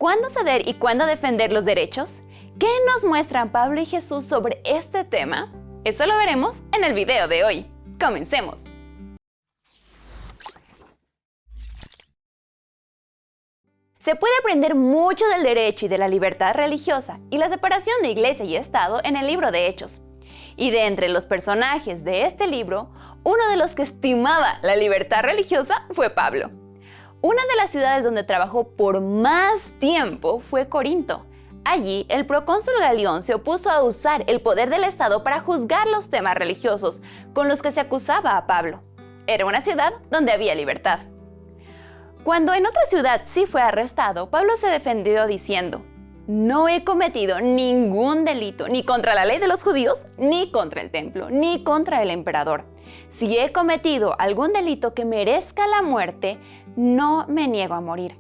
¿Cuándo ceder y cuándo defender los derechos? ¿Qué nos muestran Pablo y Jesús sobre este tema? Eso lo veremos en el video de hoy. ¡Comencemos! Se puede aprender mucho del derecho y de la libertad religiosa y la separación de iglesia y Estado en el libro de Hechos. Y de entre los personajes de este libro, uno de los que estimaba la libertad religiosa fue Pablo. Una de las ciudades donde trabajó por más tiempo fue Corinto. Allí, el procónsul Galión se opuso a usar el poder del Estado para juzgar los temas religiosos con los que se acusaba a Pablo. Era una ciudad donde había libertad. Cuando en otra ciudad sí fue arrestado, Pablo se defendió diciendo: «No he cometido ningún delito, ni contra la ley de los judíos, ni contra el templo, ni contra el emperador. Si he cometido algún delito que merezca la muerte, no me niego a morir».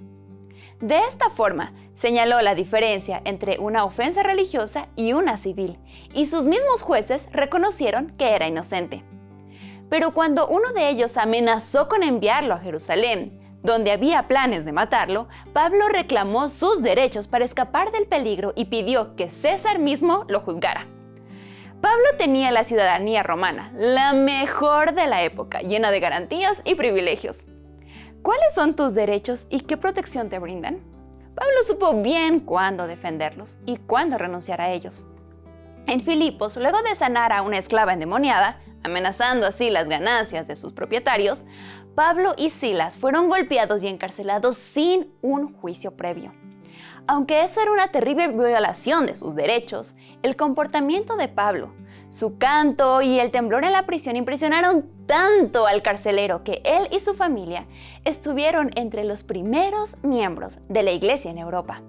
De esta forma, señaló la diferencia entre una ofensa religiosa y una civil, y sus mismos jueces reconocieron que era inocente. Pero cuando uno de ellos amenazó con enviarlo a Jerusalén, donde había planes de matarlo, Pablo reclamó sus derechos para escapar del peligro y pidió que César mismo lo juzgara. Pablo tenía la ciudadanía romana, la mejor de la época, llena de garantías y privilegios. ¿Cuáles son tus derechos y qué protección te brindan? Pablo supo bien cuándo defenderlos y cuándo renunciar a ellos. En Filipos, luego de sanar a una esclava endemoniada, amenazando así las ganancias de sus propietarios, Pablo y Silas fueron golpeados y encarcelados sin un juicio previo. Aunque eso era una terrible violación de sus derechos, el comportamiento de Pablo, su canto y el temblor en la prisión impresionaron tanto al carcelero que él y su familia estuvieron entre los primeros miembros de la iglesia en Europa.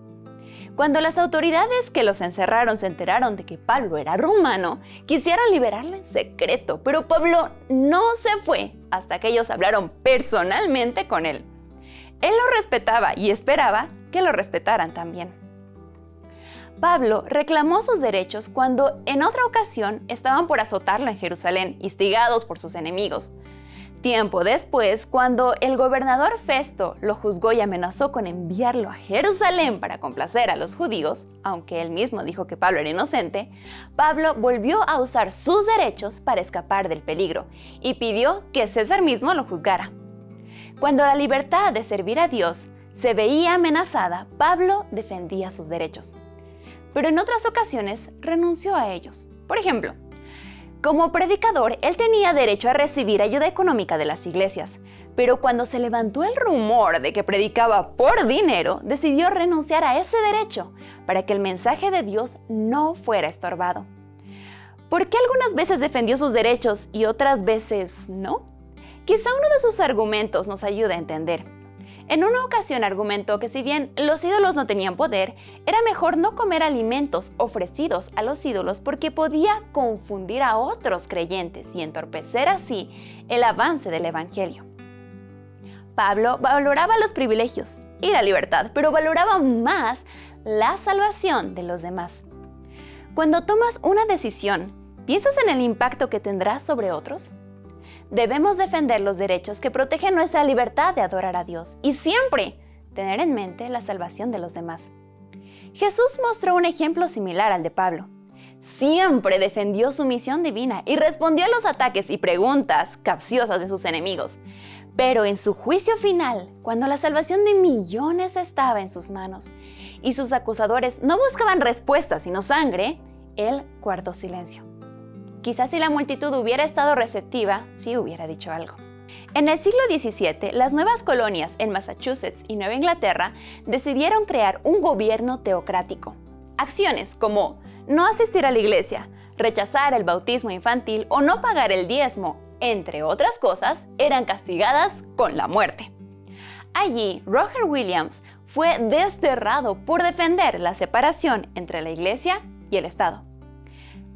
Cuando las autoridades que los encerraron se enteraron de que Pablo era romano, quisieron liberarlo en secreto, pero Pablo no se fue hasta que ellos hablaron personalmente con él. Él lo respetaba y esperaba que lo respetaran también. Pablo reclamó sus derechos cuando en otra ocasión estaban por azotarlo en Jerusalén, instigados por sus enemigos. Tiempo después, cuando el gobernador Festo lo juzgó y amenazó con enviarlo a Jerusalén para complacer a los judíos, aunque él mismo dijo que Pablo era inocente, Pablo volvió a usar sus derechos para escapar del peligro y pidió que César mismo lo juzgara. Cuando la libertad de servir a Dios se veía amenazada, Pablo defendía sus derechos. Pero en otras ocasiones renunció a ellos. Por ejemplo, como predicador, él tenía derecho a recibir ayuda económica de las iglesias, pero cuando se levantó el rumor de que predicaba por dinero, decidió renunciar a ese derecho para que el mensaje de Dios no fuera estorbado. ¿Por qué algunas veces defendió sus derechos y otras veces no? Quizá uno de sus argumentos nos ayude a entender. En una ocasión argumentó que si bien los ídolos no tenían poder, era mejor no comer alimentos ofrecidos a los ídolos porque podía confundir a otros creyentes y entorpecer así el avance del evangelio. Pablo valoraba los privilegios y la libertad, pero valoraba más la salvación de los demás. Cuando tomas una decisión, ¿piensas en el impacto que tendrá sobre otros? Debemos defender los derechos que protegen nuestra libertad de adorar a Dios y siempre tener en mente la salvación de los demás. Jesús mostró un ejemplo similar al de Pablo. Siempre defendió su misión divina y respondió a los ataques y preguntas capciosas de sus enemigos. Pero en su juicio final, cuando la salvación de millones estaba en sus manos y sus acusadores no buscaban respuestas sino sangre, él guardó silencio. Quizás si la multitud hubiera estado receptiva, sí hubiera dicho algo. En el siglo XVII, las nuevas colonias en Massachusetts y Nueva Inglaterra decidieron crear un gobierno teocrático. Acciones como no asistir a la iglesia, rechazar el bautismo infantil o no pagar el diezmo, entre otras cosas, eran castigadas con la muerte. Allí, Roger Williams fue desterrado por defender la separación entre la iglesia y el Estado.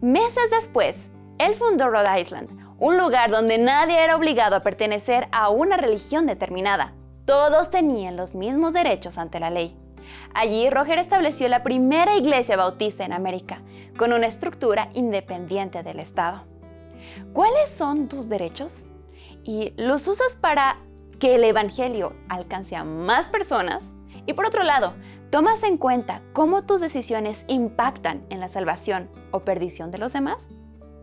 Meses después, él fundó Rhode Island, un lugar donde nadie era obligado a pertenecer a una religión determinada. Todos tenían los mismos derechos ante la ley. Allí, Roger estableció la primera iglesia bautista en América, con una estructura independiente del Estado. ¿Cuáles son tus derechos? ¿Y los usas para que el evangelio alcance a más personas? Y por otro lado, ¿Tomas en cuenta cómo tus decisiones impactan en la salvación o perdición de los demás?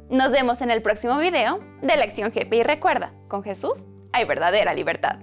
Nos vemos en el próximo video de Lección GP y recuerda, con Jesús hay verdadera libertad.